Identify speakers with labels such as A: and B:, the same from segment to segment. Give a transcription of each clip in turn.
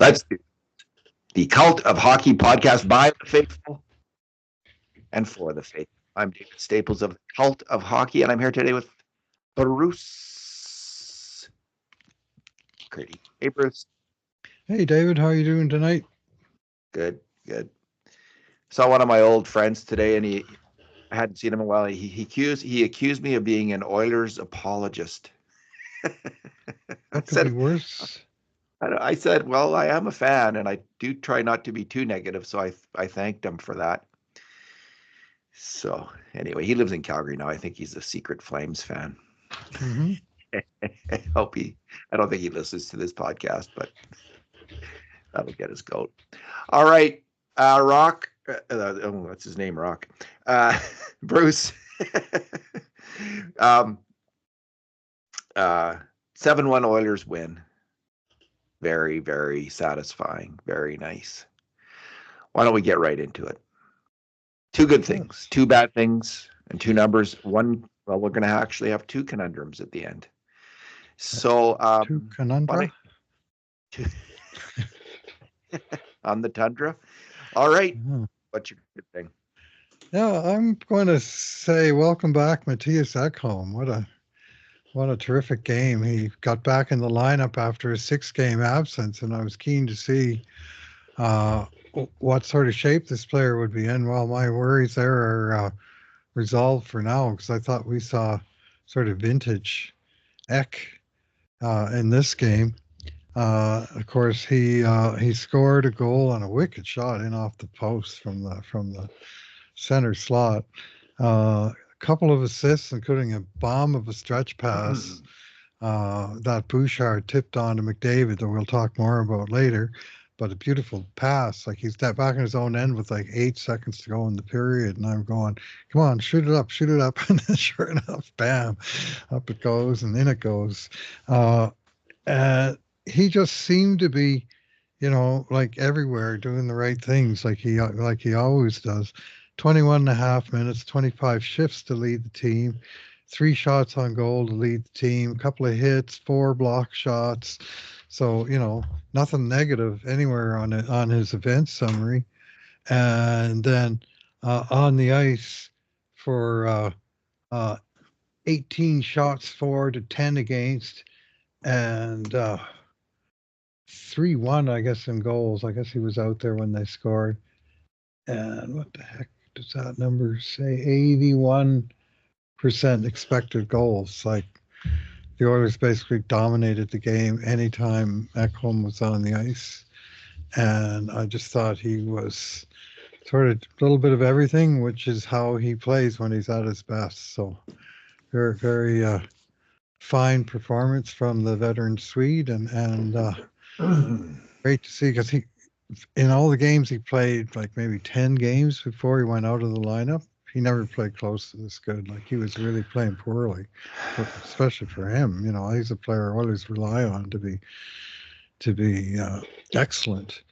A: Let's do the Cult of Hockey podcast by the faithful and for the faithful. I'm David Staples of the Cult of Hockey, and I'm here today with Bruce McCurdy. Hey, Bruce.
B: Hey, David. How are you doing tonight?
A: Good. Saw one of my old friends today, and I hadn't seen him in a while. He accused me of being an Oilers apologist.
B: What could be worse?
A: I said, well, I am a fan, and I do try not to be too negative, so I thanked him for that. So anyway, he lives in Calgary now. I think he's a secret Flames fan.
B: Mm-hmm.
A: I don't think he listens to this podcast, but that'll get his goat. All right, Rock. What's his name? Rock. Bruce. 7-1 Oilers win. Very, very satisfying. Very nice. Why don't we get right into it? Two good things, two bad things, and two numbers. One, well, we're going to actually have two conundrums at the end. So,
B: two conundra
A: on the tundra. All right. What's your good thing?
B: Yeah, I'm going to say welcome back, Matias Ekholm. What a terrific game. He got back in the lineup after a 6-game absence, and I was keen to see what sort of shape this player would be in. Well, my worries there are resolved for now, because I thought we saw sort of vintage Ek in this game. Of course, he scored a goal on a wicked shot in off the post from the center slot. A couple of assists, including a bomb of a stretch pass that Bouchard tipped on to McDavid, that we'll talk more about later. But a beautiful pass. Like, he stepped back in his own end with like 8 seconds to go in the period, and I'm going, come on, shoot it up. And then sure enough, bam, up it goes, and in it goes. And he just seemed to be, like everywhere, doing the right things, like he always does. 21 and a half minutes, 25 shifts to lead the team, 3 shots on goal to lead the team, a couple of hits, 4 block shots. So, nothing negative anywhere on his event summary. And then on the ice for 18 shots for to 10 against, and 3-1, I guess, in goals. I guess he was out there when they scored. And what the heck does that number say? 81% expected goals. Like, the Oilers basically dominated the game anytime Ekholm was on the ice. And I just thought he was sort of a little bit of everything, which is how he plays when he's at his best. So very, very fine performance from the veteran Swede, and great to see, because in all the games he played, like maybe 10 games before he went out of the lineup, he never played close to this good. Like, he was really playing poorly, especially for him. He's a player Oilers rely on to be excellent,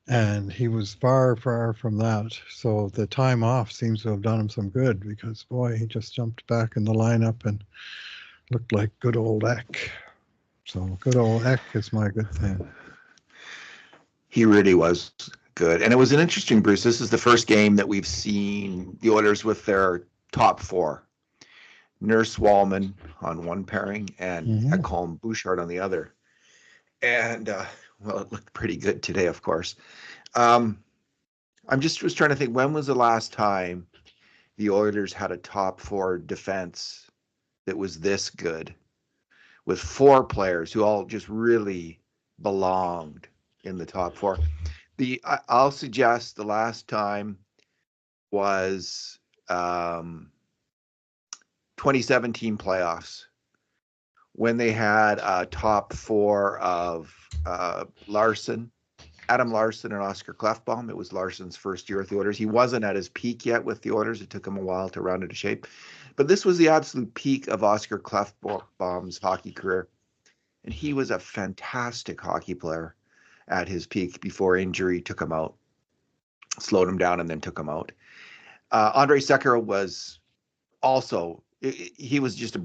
B: and he was far, far from that. So the time off seems to have done him some good, because boy, he just jumped back in the lineup and looked like good old Ek. So good old Ek is my good thing.
A: He really was good. And it was an interesting, Bruce. This is the first game that we've seen the Oilers with their top 4. Nurse Wallman on one pairing and Ekholm Bouchard on the other. And, well, it looked pretty good today, of course. I'm just was trying to think, when was the last time the Oilers had a top 4 defense that was this good, with 4 players who all just really belonged in the top 4. I'll suggest the last time was 2017 playoffs, when they had a top 4 of Adam Larson and Oscar Klefbom. It was Larson's first year with the Oilers. He wasn't at his peak yet with the Oilers. It took him a while to round into shape. But this was the absolute peak of Oscar Klefbom's hockey career. And he was a fantastic hockey player at his peak before injury took him out, slowed him down, and then took him out. Andrei Sekera was also, he was just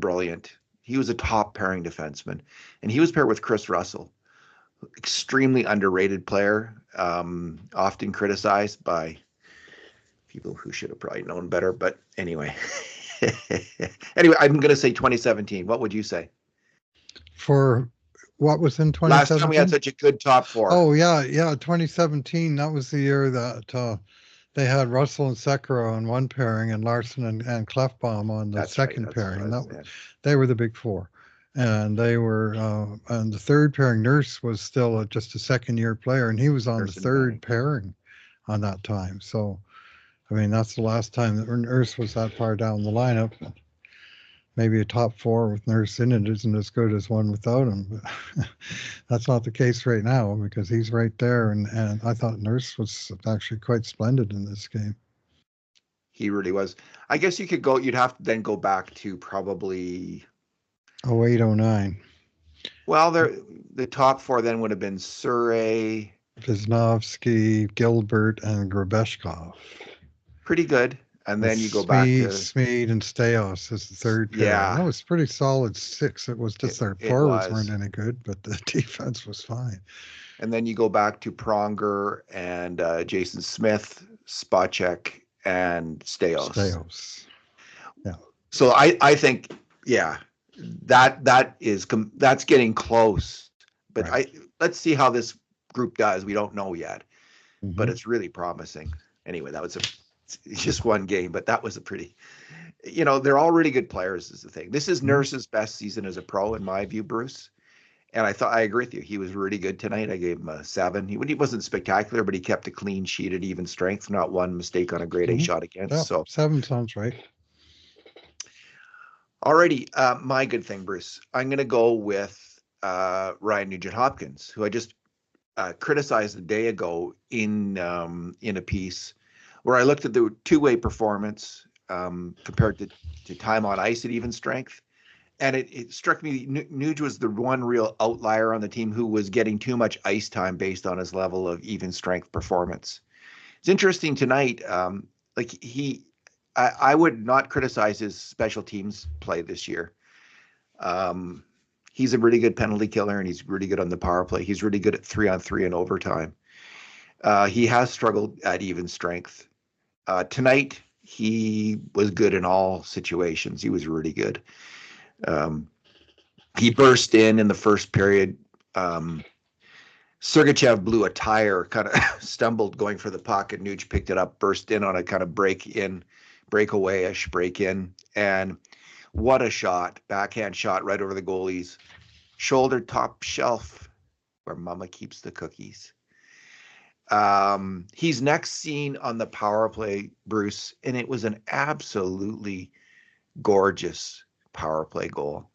A: he was a top pairing defenseman. And he was paired with Chris Russell, extremely underrated player, often criticized by people who should have probably known better. But anyway, anyway, I'm going to say 2017. What would you say?
B: For what was in
A: Last time we had
B: 2017?
A: such a good top four.
B: Oh yeah, 2017. That was the year that they had Russell and Sekera on one pairing and Larson and Clefbaum on the
A: That's right.
B: second
A: That's
B: pairing.
A: what I said.
B: They were the big four, and they were and the third pairing. Nurse was still just a second-year player, and he was on the
A: Nurse and
B: third
A: Bank.
B: pairing on that time. So, I mean, that's the last time that Nurse was that far down the lineup. Maybe a top four with Nurse in it isn't as good as one without him. But that's not the case right now because he's right there. And I thought Nurse was actually quite splendid in this game.
A: He really was. I guess you'd have to then go back to probably
B: 08, 09.
A: Well, the top four then would have been Surrey.
B: Wisnowski, Gilbert, and Grabeshkov.
A: Pretty good. And then you go
B: Smead,
A: back to
B: Smead and Staios as the third pair.
A: Yeah.
B: That was pretty solid six. It was just their forwards weren't any good, but the defense was fine.
A: And then you go back to Pronger and Jason Smith, Spacek, and Staios.
B: Yeah.
A: So I think, yeah, that's getting close. But
B: right.
A: Let's see how this group does. We don't know yet,
B: Mm-hmm.
A: but it's really promising. Anyway, that was just one game, but that was a pretty, they're all really good players is the thing. This is Nurse's best season as a pro, in my view, Bruce. And I agree with you. He was really good tonight. I gave him a 7. He wasn't spectacular, but he kept a clean sheet at even strength, not one mistake on a grade A shot against.
B: Yeah,
A: so
B: 7 sounds right.
A: Alrighty, my good thing, Bruce. I'm going to go with Ryan Nugent-Hopkins, who I just criticized a day ago in a piece where I looked at the two-way performance compared to time on ice at even strength. And it struck me Nuge was the one real outlier on the team who was getting too much ice time based on his level of even strength performance. It's interesting tonight. I would not criticize his special teams play this year. He's a really good penalty killer, and he's really good on the power play. He's really good at 3-on-3 and overtime. He has struggled at even strength. Tonight, he was good in all situations. He was really good. He burst in the first period. Sergachev blew a tire, kind of stumbled going for the puck, and Nuge picked it up, burst in on a kind of breakaway-ish break-in, and what a shot, backhand shot right over the goalie's shoulder, top shelf, where mama keeps the cookies. He's next seen on the power play, Bruce, and it was an absolutely gorgeous power play goal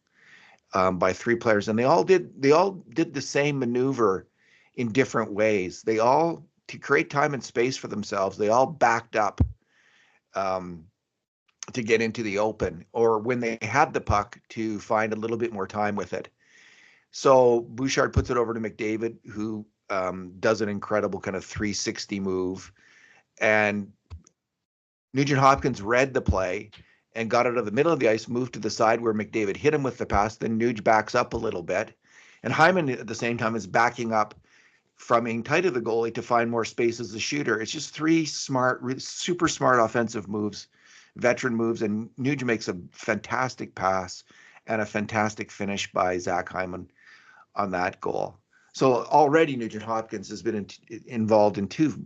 A: by 3 players, and they all did the same maneuver in different ways. They all, to create time and space for themselves, they all backed up to get into the open, or when they had the puck to find a little bit more time with it. So Bouchard puts it over to McDavid, who does an incredible kind of 360 move, and Nugent-Hopkins read the play and got out of the middle of the ice, moved to the side where McDavid hit him with the pass. Then Nuge backs up a little bit, and Hyman at the same time is backing up from being tight of the goalie to find more space as a shooter. It's just 3 smart, super smart offensive moves, veteran moves, and Nuge makes a fantastic pass and a fantastic finish by Zach Hyman on that goal. So already Nugent-Hopkins has been involved in 2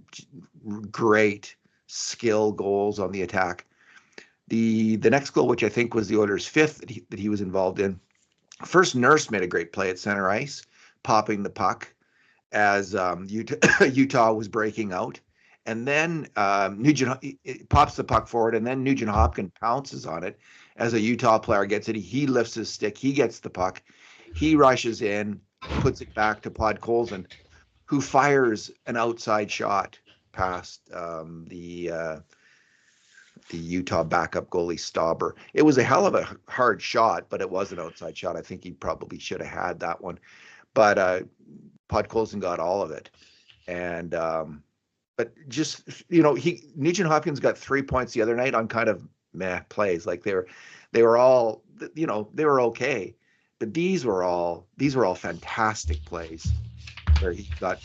A: great skill goals on the attack. The next goal, which I think was the Oilers' 5th that he was involved in, first Nurse made a great play at center ice, popping the puck as Utah was breaking out. And then Nugent pops the puck forward, and then Nugent-Hopkins pounces on it as a Utah player gets it. He lifts his stick. He gets the puck. He rushes in, puts it back to Podkolzin, who fires an outside shot past the Utah backup goalie Stauber. It was a hell of a hard shot, but it was an outside shot. I think he probably should have had that one. But Podkolzin got all of it. And but just, Nugent-Hopkins got 3 points the other night on kind of meh plays. Like they were all, they were okay. But these were all fantastic plays. where he got,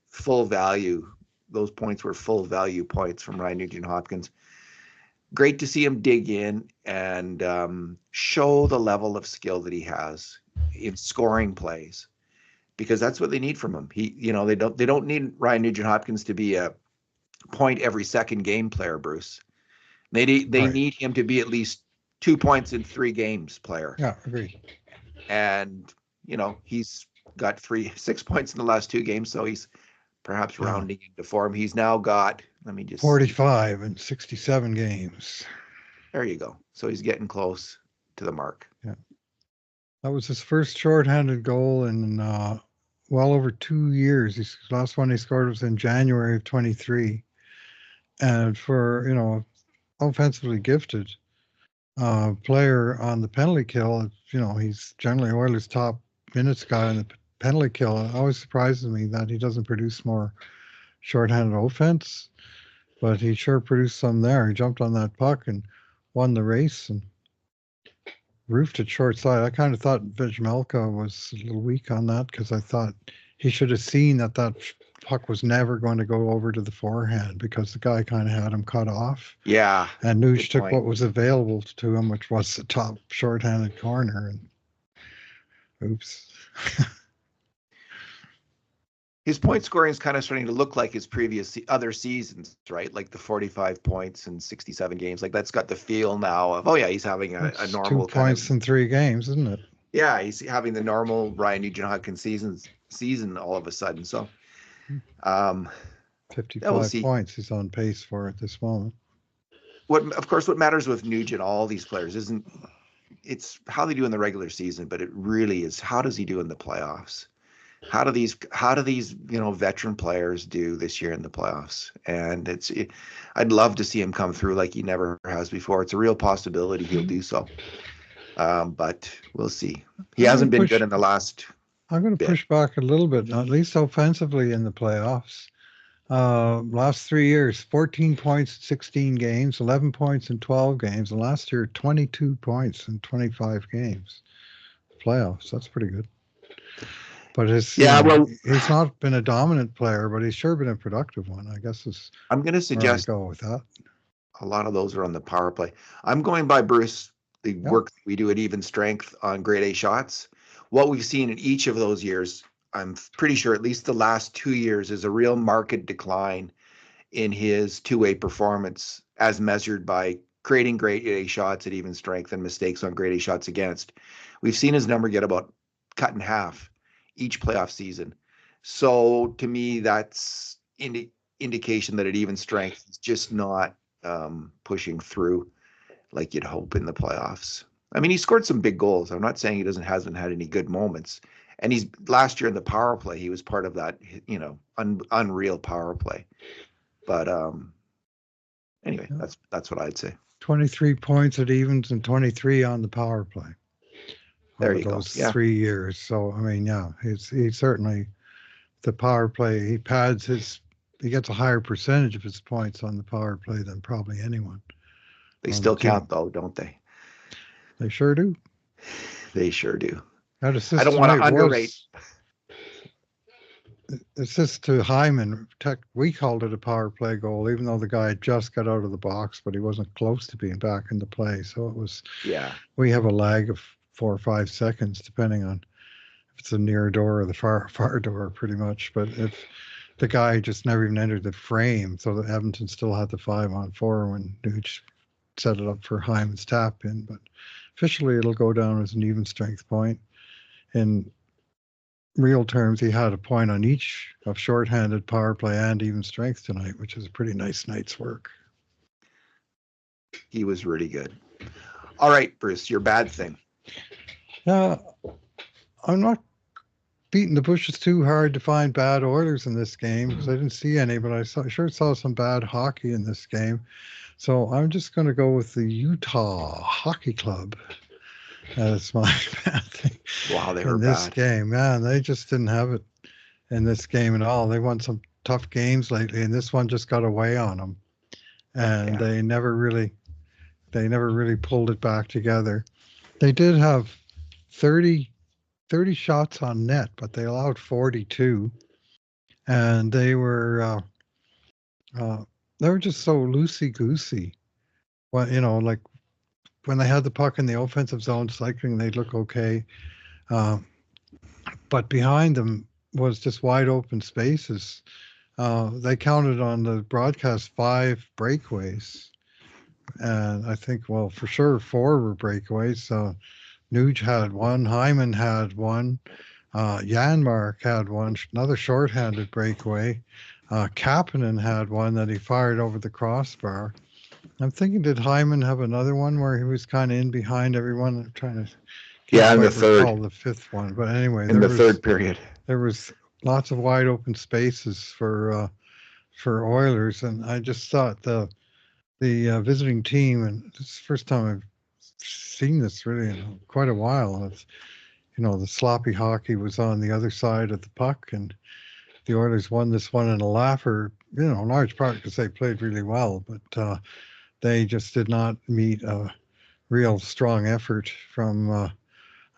A: full value. Those points were full value points from Ryan Nugent-Hopkins. Great to see him dig in and show the level of skill that he has in scoring plays, because that's what they need from him. They don't need Ryan Nugent-Hopkins to be a point every second game player, Bruce. They need him to be at least 2 points in 3 games player.
B: Yeah, agree.
A: And he's got 6 points in the last 2 games, so he's perhaps rounding into form. He's now got, let me just
B: 45 and 67 games.
A: There you go. So he's getting close to the mark.
B: Yeah. That was his first shorthanded goal in well over 2 years. His last one he scored was in January of 23. And for, offensively gifted player on the penalty kill, he's generally Oilers' top minutes guy on the penalty kill. It always surprises me that he doesn't produce more shorthanded offense, but he sure produced some there. He jumped on that puck and won the race and roofed it short side. I kind of thought Vejmelka was a little weak on that, because I thought he should have seen that puck was never going to go over to the forehand, because the guy kind of had him cut off.
A: Yeah.
B: And Nuge took what was available to him, which was the top shorthanded corner. And oops.
A: His point scoring is kind of starting to look like his previous other seasons, right? Like the 45 points in 67 games. Like that's got the feel now of, he's having a normal
B: 2 points in 3 games, isn't it?
A: Yeah, he's having the normal Ryan Nugent-Hopkins season all of a sudden. So
B: 55 points he's on pace for at this moment.
A: What matters with Nugent, all these players, it's how they do in the regular season, but it really is, how does he do in the playoffs? How do these veteran players do this year in the playoffs? And I'd love to see him come through like he never has before. It's a real possibility he'll do so. But we'll see. He hasn't been good in the last.
B: I'm going to push back a little bit, at least offensively in the playoffs. Last 3 years, 14 points in 16 games, 11 points in 12 games. And last year, 22 points in 25 games. Playoffs, that's pretty good. But he's not been a dominant player, but he's sure been a productive one, I guess.
A: I'm going to suggest
B: go with that.
A: A lot of those are on the power play. I'm going by Bruce, the work that we do at even strength on grade A shots. What we've seen in each of those years, I'm pretty sure at least the last 2 years, is a real marked decline in his two-way performance as measured by creating grade A shots at even strength and mistakes on grade A shots against. We've seen his number get about cut in half each playoff season. So to me, that's indication that at even strength, he's just not pushing through like you'd hope in the playoffs. I mean, he scored some big goals. I'm not saying he hasn't had any good moments. And he's last year in the power play, he was part of that, unreal power play. But anyway, that's what I'd say.
B: 23 points at evens and 23 on the power play.
A: There you go.
B: Those 3 years. So I mean, he's certainly the power play. He gets a higher percentage of his points on the power play than probably anyone.
A: They still count though, don't they?
B: They sure do.
A: They sure do.
B: I
A: don't want to underrate.
B: Assist to Hyman. We called it a power play goal, even though the guy just got out of the box, but he wasn't close to being back in the play. So it was.
A: Yeah.
B: We have a lag of 4 or 5 seconds, depending on if it's the near door or the far door, pretty much. But if the guy just never even entered the frame, so that Edmonton still had the 5-on-4 when Nuge set it up for Hyman's tap in. But officially, it'll go down as an even strength point. In real terms, he had a point on each of shorthanded power play and even strength tonight, which is a pretty nice night's work.
A: He was really good. All right, Bruce, your bad thing.
B: Yeah, I'm not beating the bushes too hard to find bad Oilers in this game, because I didn't see any, but I sure saw some bad hockey in this game. So I'm just going to go with the Utah Hockey Club as my bad thing.
A: Wow, they were
B: in this game. Man, they just didn't have it in this game at all. They won some tough games lately, and this one just got away on them. And they never really pulled it back together. They did have 30 30 shots on net, but they allowed 42, and they were just so loosey goosey. Well, like when they had the puck in the offensive zone cycling, they'd look okay. But behind them was just wide open spaces. They counted on the broadcast 5 breakaways. And I think, well, for sure, 4 were breakaways. Nuge had one, Hyman had one, Janmark had one, another shorthanded breakaway. Kapanen had one that he fired over the crossbar. I'm thinking, did Hyman have another one where he was kind of in behind everyone? I'm trying to can't
A: in the
B: quite recall
A: third,
B: the 5th one, but anyway,
A: in the third period.
B: there was lots of wide open spaces for Oilers, and I just thought the visiting team, and this is the first time I've seen this really in quite a while. It's, the sloppy hockey was on the other side of the puck, and the Oilers won this one in a laugher, in large part because they played really well, but they just did not meet a real strong effort from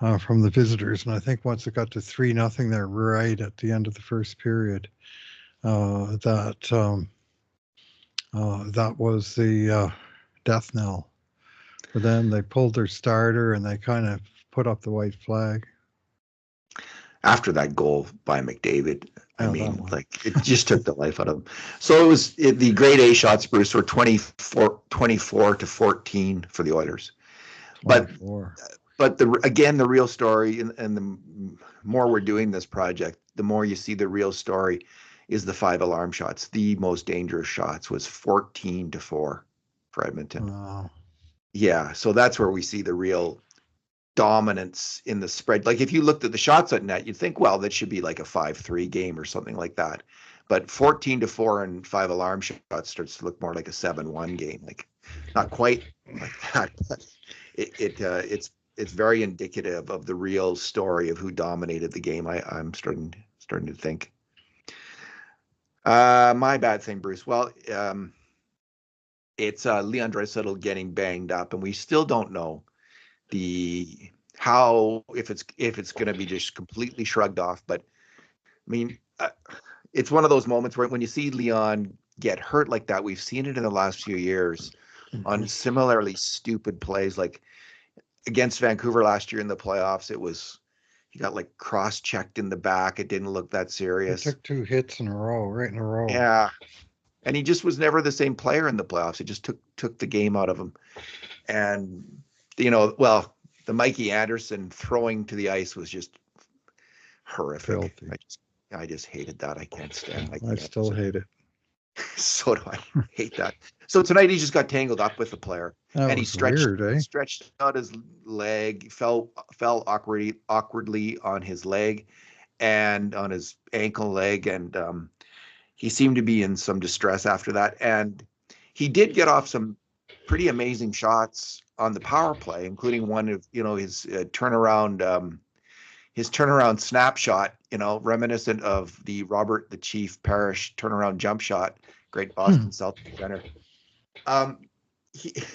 B: the visitors. And I think once it got to 3-0 there, right at the end of the first period, that was the death knell. But then they pulled their starter and they kind of put up the white flag.
A: After that goal by McDavid, I mean,
B: one.
A: like, it just took the life out of him. So the grade A shots, Bruce, were 24 to 14 for the Oilers.
B: 24.
A: But the real story, and the more we're doing this project, the more you see the real story is the 5 alarm shots. The most dangerous shots was 14 to 4 for Edmonton.
B: Wow.
A: Yeah, so that's where we see the real dominance in the spread. Like, if you looked at the shots at net, you'd think, well, that should be like a 5-3 game or something like that. But 14 to 4 and 5 alarm shots starts to look more like a 7-1 game. Like, not quite like that, but it's very indicative of the real story of who dominated the game. I'm starting to think. My bad thing, Bruce. Well, it's Leon Draisaitl getting banged up, and we still don't know if it's going to be just completely shrugged off. But I mean, it's one of those moments where when you see Leon get hurt like that, we've seen it in the last few years on similarly stupid plays, like against Vancouver last year in the playoffs. He got like cross-checked in the back. It didn't look that serious.
B: He took 2 hits in a row, right in a row.
A: Yeah. And he just was never the same player in the playoffs. It just took the game out of him. And, the Mikey Anderson throwing to the ice was just horrific.
B: Filthy.
A: I just hated that. I can't stand Mikey
B: Anderson. Still hate it.
A: So do I. Hate that. So tonight he just got tangled up with the player.
B: That
A: and he
B: stretched
A: out his leg, fell awkwardly on his leg and on his ankle leg, and he seemed to be in some distress after that. And he did get off some pretty amazing shots on the power play, including one of his turnaround snapshot, reminiscent of the Robert the Chief Parrish turnaround jump shot, great Boston Celtics center.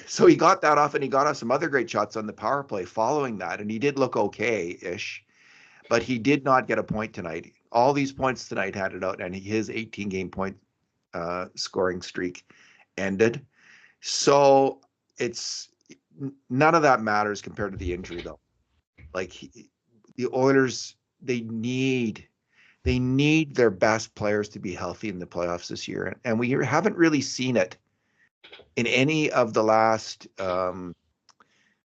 A: So he got that off, and he got off some other great shots on the power play following that, and he did look okay-ish, but he did not get a point tonight. All these points tonight had it out, and his 18-game point scoring streak ended. So it's none of that matters compared to the injury, though. Like, the Oilers, they need their best players to be healthy in the playoffs this year, and we haven't really seen it in any of the last 3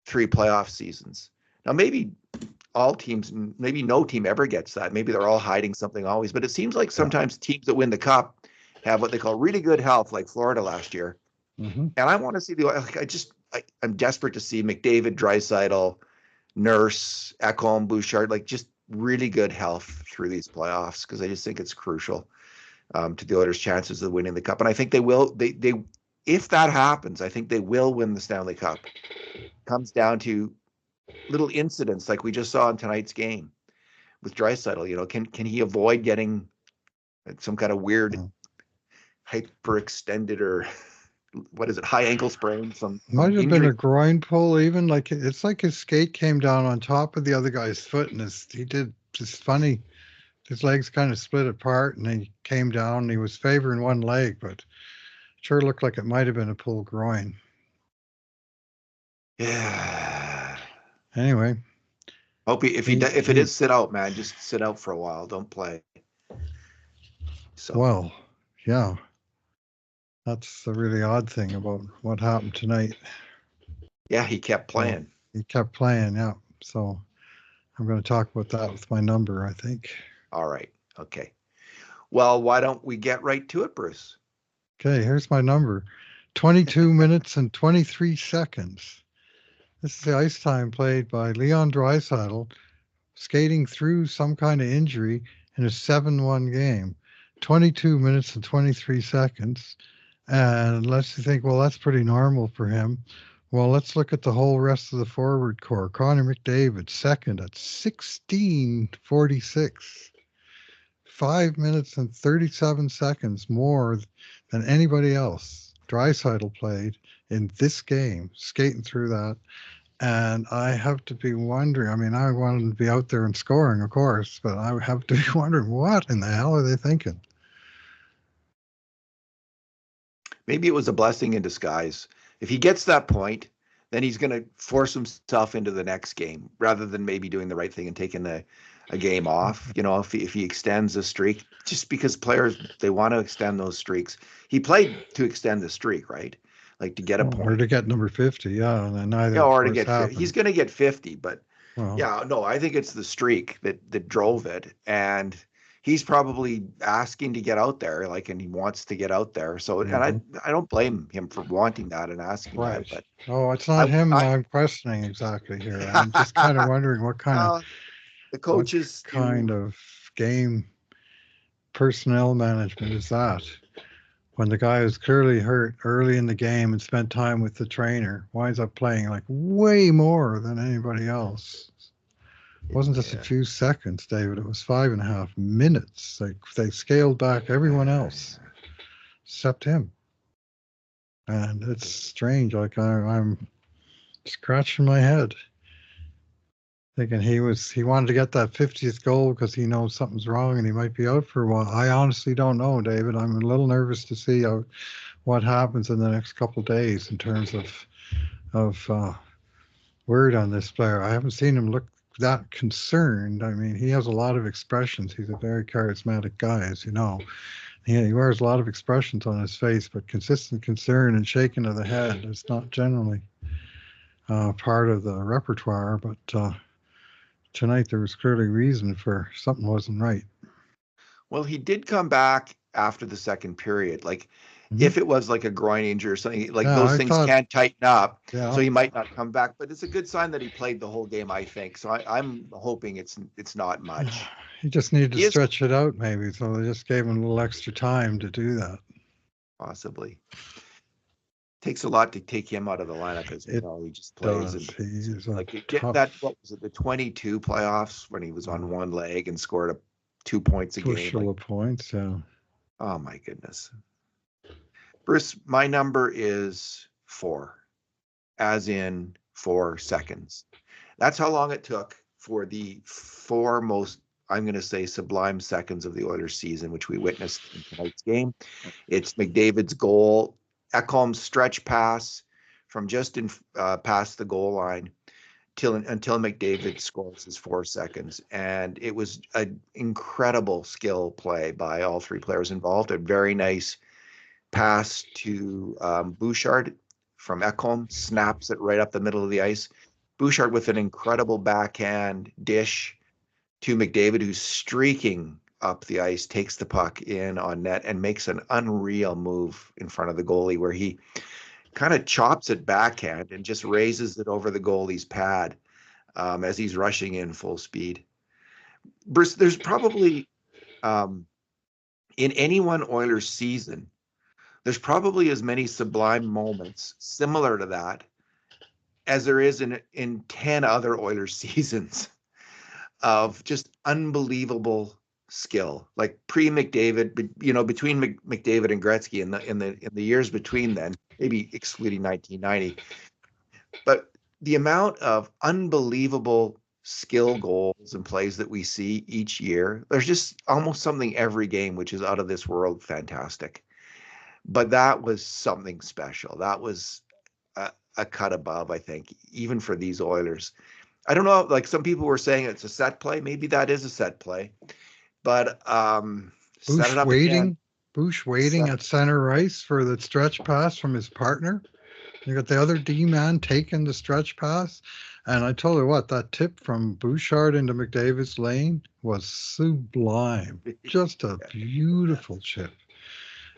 A: playoff seasons. Now, maybe all teams, maybe no team ever gets that. Maybe they're all hiding something always, but it seems like sometimes teams that win the cup have what they call really good health, like Florida last year.
B: Mm-hmm.
A: And I want to see I'm desperate to see McDavid, Draisaitl, Nurse, Ekholm, Bouchard, like just really good health through these playoffs, because I just think it's crucial to the Oilers' chances of winning the cup. And I think they will. If that happens, I think they will win the Stanley Cup. It comes down to little incidents like we just saw in tonight's game with Draisaitl. Can he avoid getting some kind of weird hyperextended or what is it, high ankle sprain from
B: Might have been
A: injury.
B: a groin pull, even. Like, it's like his skate came down on top of the other guy's foot, and he did just funny. His legs kind of split apart, and he came down. And he was favoring one leg, but sure looked like it might have been a pulled groin.
A: Yeah.
B: Anyway,
A: Hope if it is, sit out, man. Just sit out for a while. Don't play. So
B: well, yeah, that's the really odd thing about what happened tonight.
A: yeah, he kept playing.
B: He kept playing, yeah. So I'm going to talk about that with my number, I think.
A: All right. Okay. Well, why don't we get right to it, Bruce?
B: Okay, here's my number. 22 minutes and 23 seconds. This is the ice time played by Leon Draisaitl, skating through some kind of injury in a 7-1 game. 22 minutes and 23 seconds. And let's think, well, that's pretty normal for him. Well, let's look at the whole rest of the forward core. Connor McDavid, second at 16:46. 5 minutes and 37 seconds more than anybody else. Draisaitl played in this game, skating through that. And I have to be wondering, I mean, I wanted to be out there and scoring, of course, but I have to be wondering, what in the hell are they thinking?
A: Maybe it was a blessing in disguise. If he gets that point, then he's going to force himself into the next game rather than maybe doing the right thing and taking a game off. You know, if he extends a streak, just because players, they want to extend those streaks. He played to extend the streak, right? Like to get a point.
B: Or to get number 50, yeah. And then neither,
A: Yeah, or to
B: course,
A: get
B: happened.
A: he's going to get 50, but
B: well,
A: yeah, no, I think it's the streak that drove it, and he's probably asking to get out there, like, and he wants to get out there. So, and I don't blame him for wanting that and asking
B: right.
A: that, but
B: Oh, it's not him
A: I
B: I'm questioning exactly here. I'm just kind of wondering what
A: the coaches
B: of game personnel management is that? When the guy who's clearly hurt early in the game and spent time with the trainer winds up playing like way more than anybody else. It wasn't just a few seconds, David. It was 5.5 minutes. They scaled back everyone else except him. And it's strange. Like I'm scratching my head, thinking he wanted to get that 50th goal because he knows something's wrong and he might be out for a while. I honestly don't know, David. I'm a little nervous to see what happens in the next couple of days in terms of word on this player. I haven't seen him look that concerned. I mean, he has a lot of expressions. He's a very charismatic guy, as you know. He wears a lot of expressions on his face, but consistent concern and shaking of the head is not generally part of the repertoire. But tonight there was clearly reason for something wasn't right.
A: Well, he did come back after the second period. Like, if it was like a groin injury or something, like those things can't tighten up, so he might not come back. But it's a good sign that he played the whole game, I think. So I'm hoping it's not much.
B: He just needed to stretch it out, maybe. So they just gave him a little extra time to do that.
A: Possibly. Takes a lot to take him out of the lineup, as you know. He just plays.
B: He's
A: like get that. What was it? The 22 playoffs when he was on one leg and scored 2 points a game.
B: Like, points, yeah.
A: Oh my goodness. Bruce, my number is 4, as in 4 seconds. That's how long it took for the 4 most, I'm going to say, sublime seconds of the Oilers season, which we witnessed in tonight's game. It's McDavid's goal, Ekholm's stretch pass from just past the goal line until McDavid scores his 4 seconds. And it was an incredible skill play by all 3 players involved. A very nice pass to Bouchard from Ekholm, snaps it right up the middle of the ice. Bouchard with an incredible backhand dish to McDavid, who's streaking up the ice, takes the puck in on net and makes an unreal move in front of the goalie where he kind of chops it backhand and just raises it over the goalie's pad as he's rushing in full speed. Bruce, there's probably in any one Oilers season, there's probably as many sublime moments similar to that as there is in 10 other Oilers seasons of just unbelievable skill, like pre-McDavid, between McDavid and Gretzky in the years between then, maybe excluding 1990. But the amount of unbelievable skill goals and plays that we see each year, there's just almost something every game which is out of this world fantastic. But that was something special. That was a cut above, I think, even for these Oilers. I don't know, like some people were saying it's a set play. Maybe that is a set play. But set it up again.
B: Bush waiting at center ice for the stretch pass from his partner. You got the other D man taking the stretch pass. And I told you what, that tip from Bouchard into McDavid's lane was sublime. Just a beautiful chip.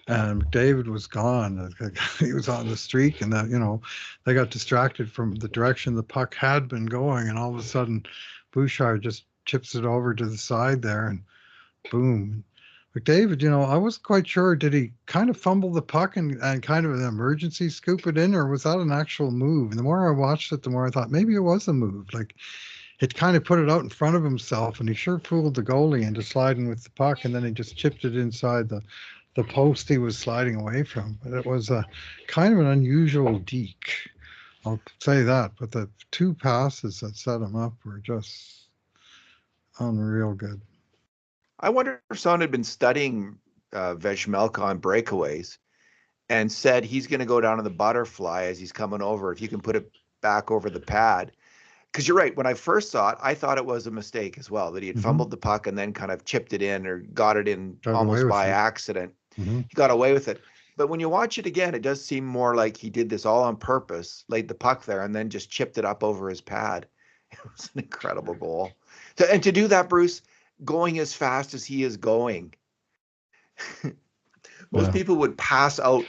B: And McDavid was gone. He was on the streak, and that, they got distracted from the direction the puck had been going, and all of a sudden Bouchard just chips it over to the side there, and boom. McDavid, I wasn't quite sure, did he kind of fumble the puck and kind of an emergency scoop it in, or was that an actual move? And the more I watched it, the more I thought maybe it was a move. Like, it kind of put it out in front of himself, and he sure fooled the goalie into sliding with the puck, and then he just chipped it inside the post he was sliding away from. But it was a kind of an unusual deke, I'll say that. But the two passes that set him up were just unreal good.
A: I wonder if someone had been studying Vejmelka on breakaways and said he's going to go down to the butterfly as he's coming over. If you can put it back over the pad. Because you're right. When I first saw it, I thought it was a mistake as well, that he had fumbled the puck and then kind of chipped it in or got it in almost by accident. He got away with it. But when you watch it again, it does seem more like he did this all on purpose, laid the puck there, and then just chipped it up over his pad. It was an incredible goal. And to do that, Bruce, going as fast as he is going, most people would pass out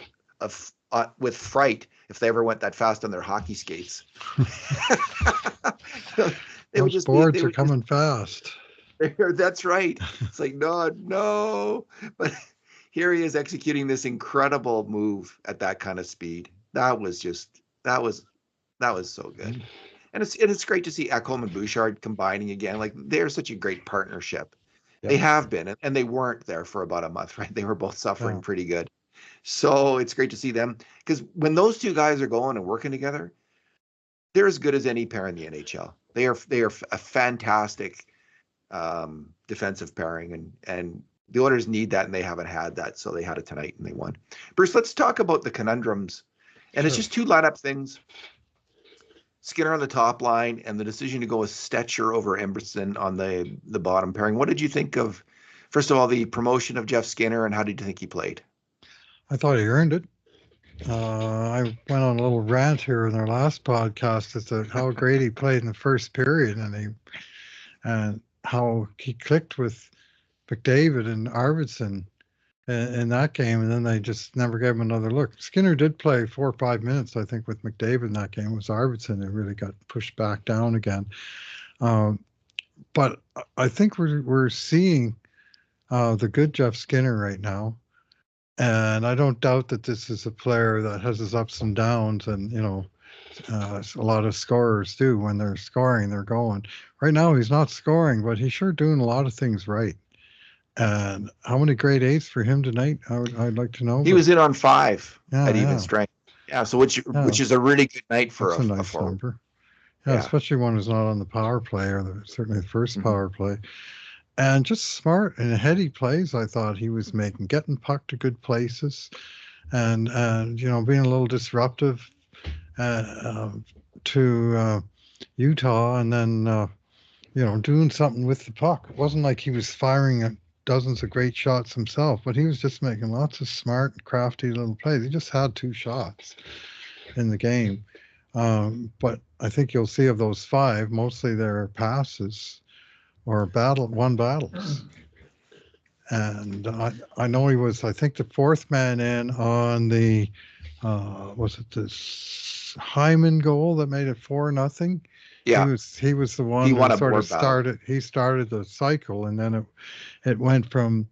A: with fright if they ever went that fast on their hockey skates.
B: Those boards are coming fast.
A: That's right. It's like, no. But here he is executing this incredible move at that kind of speed. That was so good. And it's great to see Ekholm and Bouchard combining again. Like, they're such a great partnership. Yeah. They have been, and they weren't there for about a month, right? They were both suffering pretty good. So it's great to see them, because when those two guys are going and working together, they're as good as any pair in the NHL. They are a fantastic defensive pairing, and the Oilers need that, and they haven't had that, so they had it tonight and they won. Bruce, let's talk about the conundrums, and It's just two lineup things. Skinner on the top line, and the decision to go with Stetcher over Emberson on the bottom pairing. What did you think of, first of all, the promotion of Jeff Skinner, and how did you think he played?
B: I thought he earned it. I went on a little rant here in our last podcast as to how great he played in the first period, and how he clicked with McDavid and Arvidsson in that game, and then they just never gave him another look. Skinner did play 4 or 5 minutes, I think, with McDavid in that game. It was Arvidsson that really got pushed back down again. But I think we're seeing the good Jeff Skinner right now. And I don't doubt that this is a player that has his ups and downs, and a lot of scorers do. When they're scoring, they're going. Right now, he's not scoring, but he's sure doing a lot of things right. And how many grade 8s for him tonight? I'd like to know.
A: He was in on 5 at even strength. Yeah, so which is a really good night for
B: a nice number. Yeah, especially one who's not on the power play, or certainly the first power play. And just smart and heady plays, I thought he was making, getting puck to good places, and being a little disruptive to Utah, and then doing something with the puck. It wasn't like he was firing dozens of great shots himself, but he was just making lots of smart and crafty little plays. He just had 2 shots in the game, but I think you'll see of those 5, mostly they're passes or one battles. And I know he was, I think, the 4th man in on the was it this Hyman goal that made it 4-0? Yeah, he was the one who sort of started. He started the cycle, and then it went from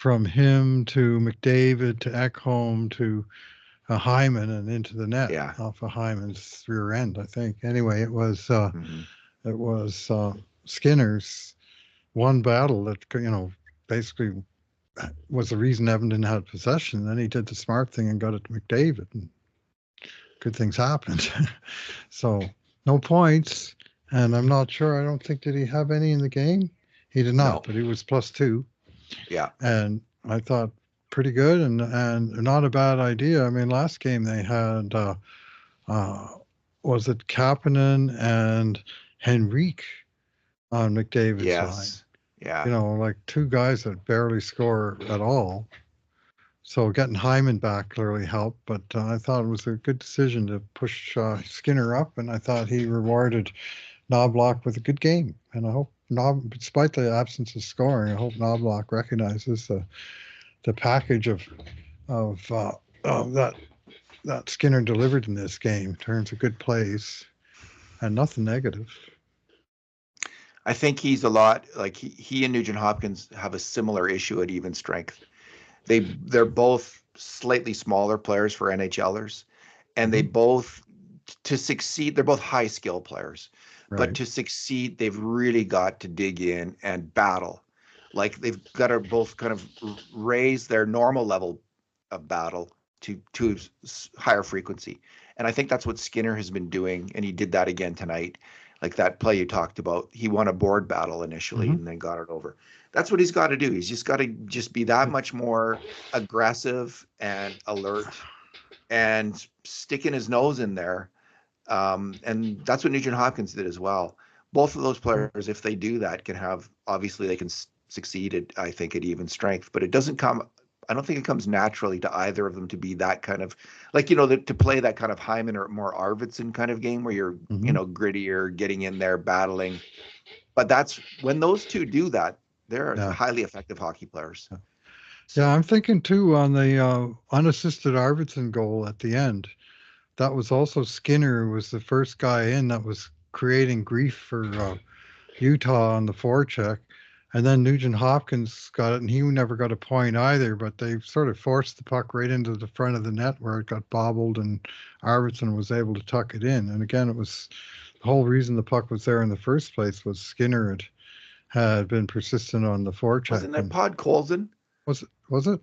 B: him to McDavid to Ekholm to Hyman and into the net off of Hyman's rear end, I think. Anyway, it was Skinner's one battle that basically was the reason Edmonton had possession. Then he did the smart thing and got it to McDavid, and good things happened. So no points, and I'm not sure. I don't think, did he have any in the game? He did not,
A: No.
B: but he was +2.
A: Yeah.
B: And I thought pretty good and not a bad idea. I mean, last game they had was it Kapanen and Henrique on McDavid's line?
A: Yes. Yeah.
B: You know, like two guys that barely score at all. So getting Hyman back clearly helped, but I thought it was a good decision to push Skinner up, and I thought he rewarded Knobloch with a good game. And I hope, despite the absence of scoring, I hope Knobloch recognizes the package of that Skinner delivered in this game in terms of good plays and nothing negative.
A: I think he's a lot like he and Nugent-Hopkins have a similar issue at even strength. They're both slightly smaller players for NHLers, and they both, to succeed, they're both high skill players.
B: Right.
A: But to succeed, they've really got to dig in and battle. Like they've got to both kind of raise their normal level of battle to higher frequency. And I think that's what Skinner has been doing, and he did that again tonight. Like that play you talked about, he won a board battle initially and then got it over. That's what he's got to do. He's just got to just be that much more aggressive and alert and sticking his nose in there. And that's what Nugent-Hopkins did as well. Both of those players, if they do that, can have, obviously they can succeed at, I think, at even strength, but it doesn't come, I don't think it comes naturally to either of them to be that kind of, like, to play that kind of Hyman or more Arvidsson kind of game where you're, grittier, getting in there, battling. But that's when those two do that, they're highly effective hockey players.
B: So, I'm thinking too on the unassisted Arvidsson goal at the end. That was also Skinner was the first guy in that was creating grief for Utah on the forecheck. And then Nugent-Hopkins got it, and he never got a point either, but they sort of forced the puck right into the front of the net where it got bobbled, and Arvidsson was able to tuck it in. And again, it was the whole reason the puck was there in the first place was Skinner had been persistent on the forecheck.
A: Wasn't that Podkolzin?
B: Was it?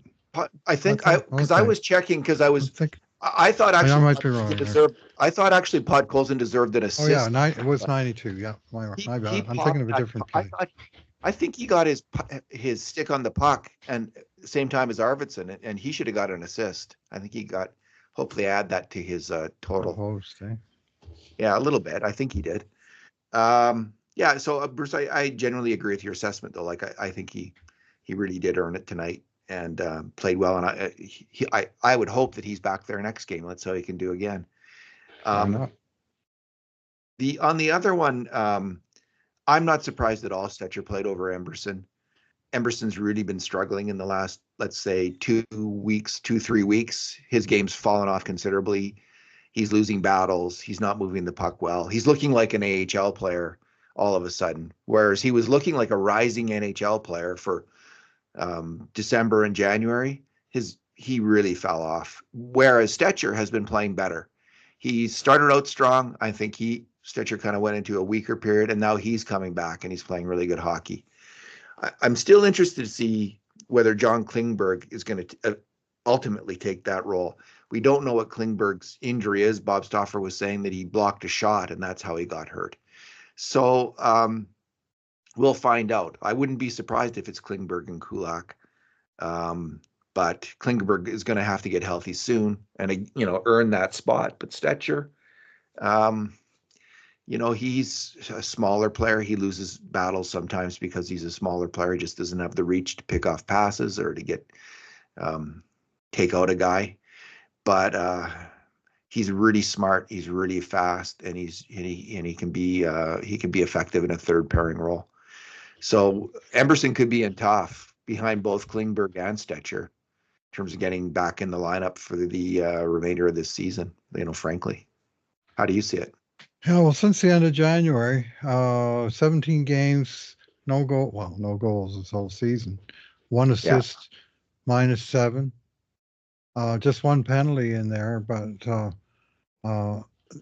A: I think because I was checking because I thought actually
B: I might be wrong.
A: I thought actually Podkolzin deserved an assist.
B: Oh yeah, it was 92. Yeah, my bad. I'm thinking of a different play.
A: I think he got his stick on the puck and the same time as Arvidsson, and he should have got an assist. I think he got. Hopefully, add that to his total.
B: Host, eh?
A: Yeah, a little bit. I think he did. Yeah. So Bruce, I generally agree with your assessment, though. Like I think he really did earn it tonight and played well. And I would hope that he's back there next game. Let's see how he can do again. On the other one, I'm not surprised at all Stecher played over Emberson. Emberson's really been struggling in the last, let's say, 3 weeks. His game's fallen off considerably. He's losing battles. He's not moving the puck well. He's looking like an AHL player all of a sudden, whereas he was looking like a rising NHL player for December and January. He really fell off, whereas Stecher has been playing better. He started out strong. I think Stecher kind of went into a weaker period, and now he's coming back and he's playing really good hockey. I'm still interested to see whether John Klingberg is going to ultimately take that role. We don't know what Klingberg's injury is. Bob Stauffer was saying that he blocked a shot and that's how he got hurt. So we'll find out. I wouldn't be surprised if it's Klingberg and Kulak. But Klingberg is going to have to get healthy soon and, earn that spot. But Stecher, he's a smaller player. He loses battles sometimes because he's a smaller player. He just doesn't have the reach to pick off passes or to take out a guy. But he's really smart. He's really fast, and he can be effective in a third pairing role. So Emberson could be in tough behind both Klingberg and Stecher in terms of getting back in the lineup for the remainder of this season. Frankly, how do you see it?
B: Yeah, well, since the end of January, 17 games, no goals this whole season. 1 assist, -7. Just 1 penalty in there, but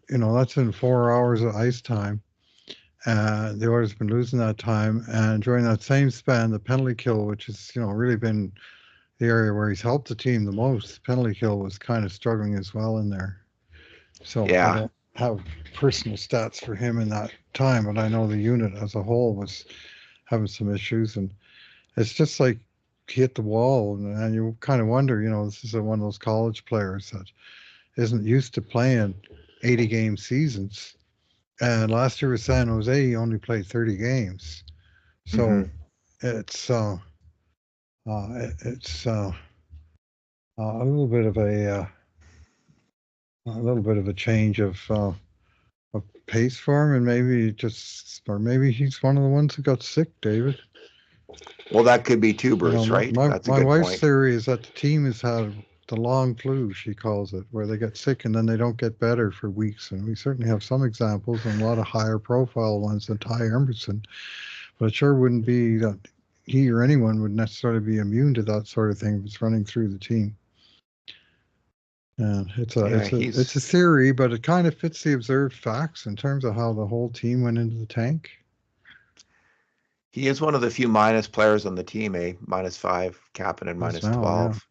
B: that's in 4 hours of ice time. The Oilers have been losing that time, and during that same span, the penalty kill, which has really been the area where he's helped the team the most, penalty kill was kind of struggling as well in there. So I
A: Yeah,
B: don't have personal stats for him in that time, but I know the unit as a whole was having some issues, and it's just like he hit the wall, and you kind of wonder, this is one of those college players that isn't used to playing 80 game seasons. And last year with San Jose, he only played 30 games.
A: hmm
B: So it's it's a little bit of a change of pace for him, and maybe he's one of the ones who got sick, David.
A: Well, that could be too,
B: You know,
A: Bruce, right? That's a
B: my
A: good
B: wife's
A: point.
B: theory is that the team has had the long flu, she calls it, where they get sick and then they don't get better for weeks. And we certainly have some examples and a lot of higher profile ones than Ty Emerson. But it sure wouldn't be that he or anyone would necessarily be immune to that sort of thing if it's running through the team. And
A: Yeah,
B: it's a theory, but it kind of fits the observed facts in terms of how the whole team went into the tank.
A: he is one of the few minus players on the team, -5, Kapanen and
B: Yes, now, yeah.
A: -12.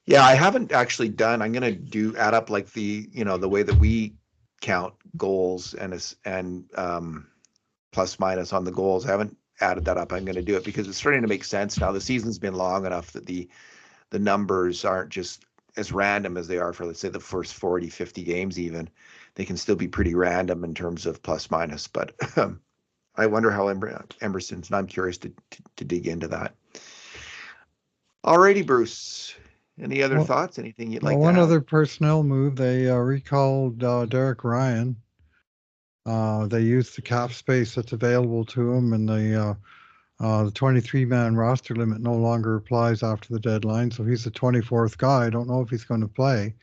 A: Yeah, I haven't actually done. I'm gonna add up like the way that we count goals and plus minus on the goals. I haven't added that up. I'm gonna do it because it's starting to make sense now. The season's been long enough that the numbers aren't just as random as they are for, let's say, the first 40, 50 games even. They can still be pretty random in terms of plus minus, but I wonder how Emerson's, and I'm curious to dig into that. Alrighty, Bruce. Any other
B: Well,
A: thoughts? Anything you'd
B: well,
A: like to
B: one
A: add?
B: other personnel move, they recalled Derek Ryan. They used the cap space that's available to him, and the 23-man roster limit no longer applies after the deadline. So he's the 24th guy. I don't know if he's going to play,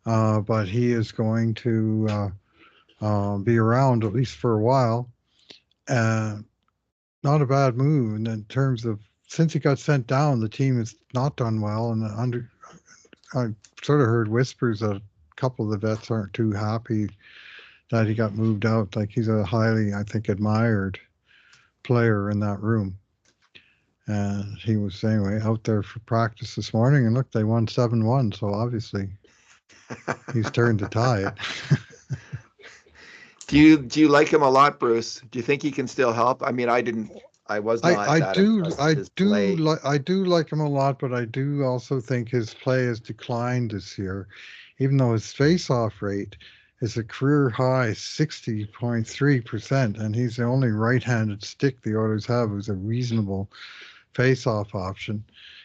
B: but he is going to be around at least for a while. Not a bad move. And in terms of since he got sent down, the team has not done well. And I sort of heard whispers that a couple of the vets aren't too happy that he got moved out. Like he's a highly, I think, admired player in that room. And he was anyway out there for practice this morning, and look, they won 7-1. So obviously, he's turned the tide.
A: Do you like him a lot, Bruce? Do you think he can still help? I mean, I was not that impressed with his play.
B: I do like him a lot, but I do also think his play has declined this year, even though his face-off rate is a career high 60.3%, and he's the only right-handed stick the Oilers have who's a reasonable face-off option.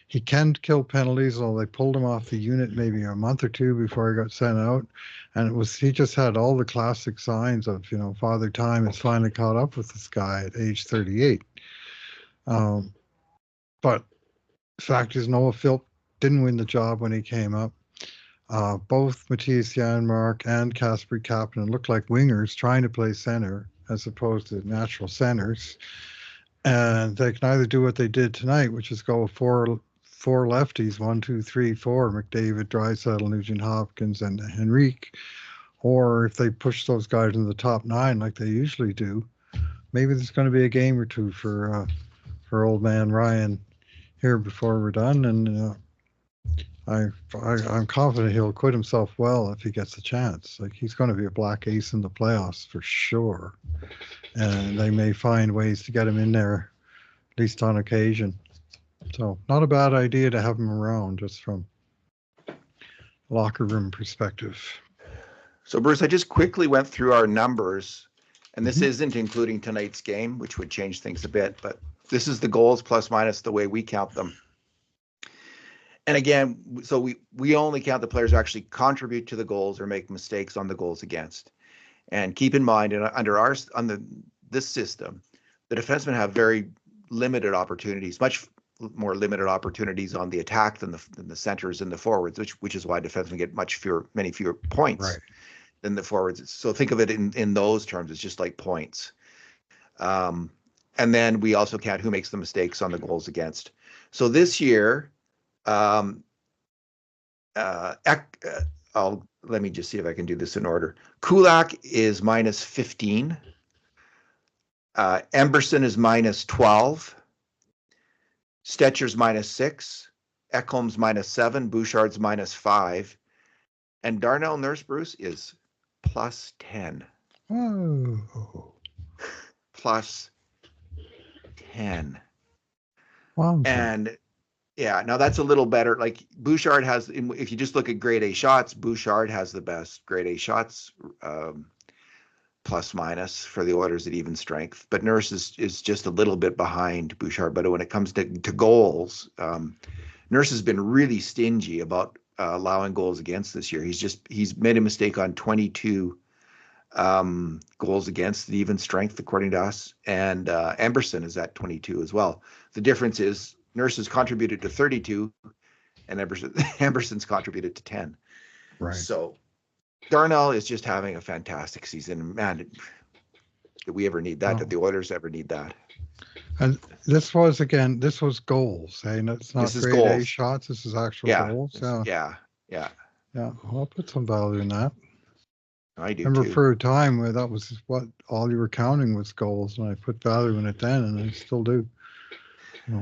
B: He can kill penalties, although they pulled him off the unit maybe a month or two before he got sent out. And he just had all the classic signs of, Father Time has finally caught up with this guy at age 38. Um, but the fact is, Noah Philp didn't win the job when he came up. Both Matias Janmark and Kasper Kapanen looked like wingers trying to play center as opposed to natural centers. And they can either do what they did tonight, which is go four lefties, 1, 2, 3, 4, McDavid, Draisaitl, Nugent-Hopkins, and Henrique. Or if they push those guys in the top 9 like they usually do, maybe there's going to be a game or two for old man Ryan here before we're done. And I'm confident he'll acquit himself well if he gets a chance. Like he's going to be a black ace in the playoffs for sure. And they may find ways to get him in there, at least on occasion. So not a bad idea to have him around just from locker room perspective.
A: So, Bruce, I just quickly went through our numbers, and this
B: Mhm.
A: isn't including tonight's game, which would change things a bit, but this is the goals plus minus the way we count them. And again, so we only count the players who actually contribute to the goals or make mistakes on the goals against. And keep in mind, this system, the defensemen have very limited opportunities, much more limited opportunities on the attack than the centers and the forwards, which is why defensemen get many fewer points
B: Right.
A: than the forwards. So think of it in those terms. It's just like points. And then we also count who makes the mistakes on the goals against. So this year, let me just see if I can do this in order. Kulak is -15 Emberson is -12. Stetcher's -6. Ekholm's -7. Bouchard's -5. And Darnell Nurse, Bruce, is +10.
B: Oh.
A: +10.
B: Wow.
A: And yeah, now that's a little better. Like Bouchard has, if you just look at grade A shots, Bouchard has the best grade A shots, plus minus for the Oilers at even strength. But Nurse is just a little bit behind Bouchard. But when it comes to goals, Nurse has been really stingy about allowing goals against this year. He's made a mistake on 22 goals against at even strength, according to us. And Emberson is at 22 as well. The difference is Nurse has contributed to 32 and Emberson's contributed to 10.
B: Right.
A: So Darnell is just having a fantastic season. Man, did we ever need that? Did the Oilers ever need that?
B: And this was goals. Hey, it's not
A: This is
B: grade A
A: goals.
B: shots. This is actual goals.
A: Yeah.
B: I'll put some value in that.
A: I do
B: remember
A: too.
B: for a time where that was what all you were counting was goals, and I put value in it then, and I still do.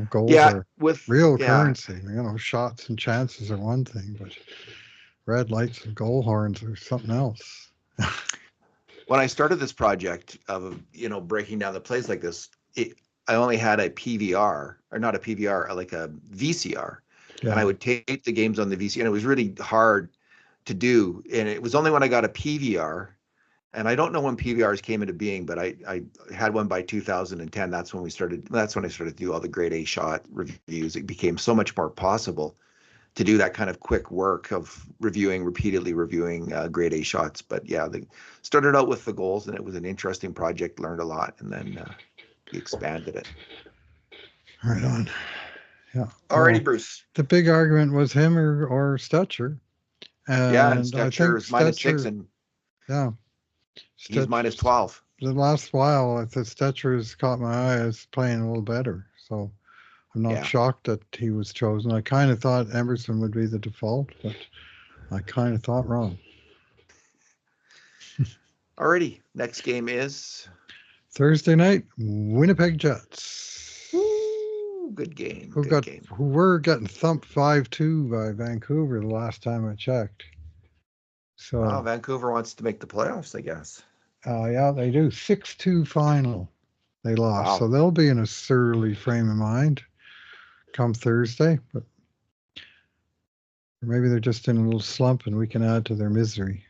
B: Goals are with real currency. Shots and chances are one thing, but red lights and goal horns are something else.
A: When I started this project of breaking down the plays like this, I only had a PVR, or not a PVR, like a VCR, and I would tape the games on the VCR, and it was really hard to do. And it was only when I got a PVR, and I don't know when PVRs came into being, but I had one by 2010. That's when I started to do all the grade A shot reviews. It became so much more possible to do that kind of quick work of repeatedly reviewing grade A shots. But yeah, they started out with the goals, and it was an interesting project, learned a lot, and then we expanded it.
B: Right on. Yeah.
A: Alrighty, Bruce.
B: The big argument was him or Stetcher.
A: And Stetcher is -6, and he's -12.
B: The last while, the Stetcher has caught my eye as playing a little better. So I'm not shocked that he was chosen. I kind of thought Emerson would be the default, but I kind of thought wrong.
A: Alrighty, next game is
B: Thursday night, Winnipeg Jets.
A: Ooh, good game.
B: Who were getting thumped 5-2 by Vancouver the last time I checked. So
A: Vancouver wants to make the playoffs, I guess.
B: Yeah, they do. 6-2 final. They lost.
A: Wow.
B: So they'll be in a surly frame of mind come Thursday. But maybe they're just in a little slump and we can add to their misery.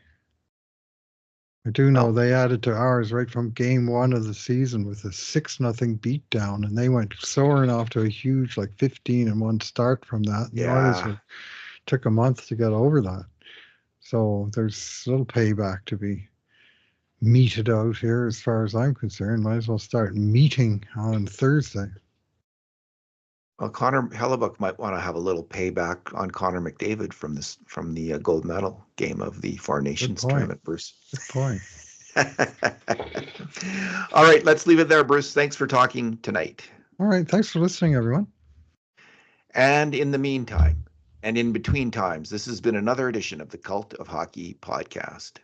B: I do know they added to ours right from game 1 of the season with a 6-0 beatdown, and they went soaring off to a huge 15-1 start from that. The Oilers took a month to get over that. So there's a little payback to be meted out here as far as I'm concerned. Might as well start meeting on Thursday.
A: Well, Connor Hellebuck might want to have a little payback on Connor McDavid from the gold medal game of the Four Nations tournament, Bruce.
B: Good point.
A: All right, let's leave it there, Bruce. Thanks for talking tonight.
B: All right, thanks for listening, everyone.
A: And in the meantime, and in between times, this has been another edition of the Cult of Hockey podcast.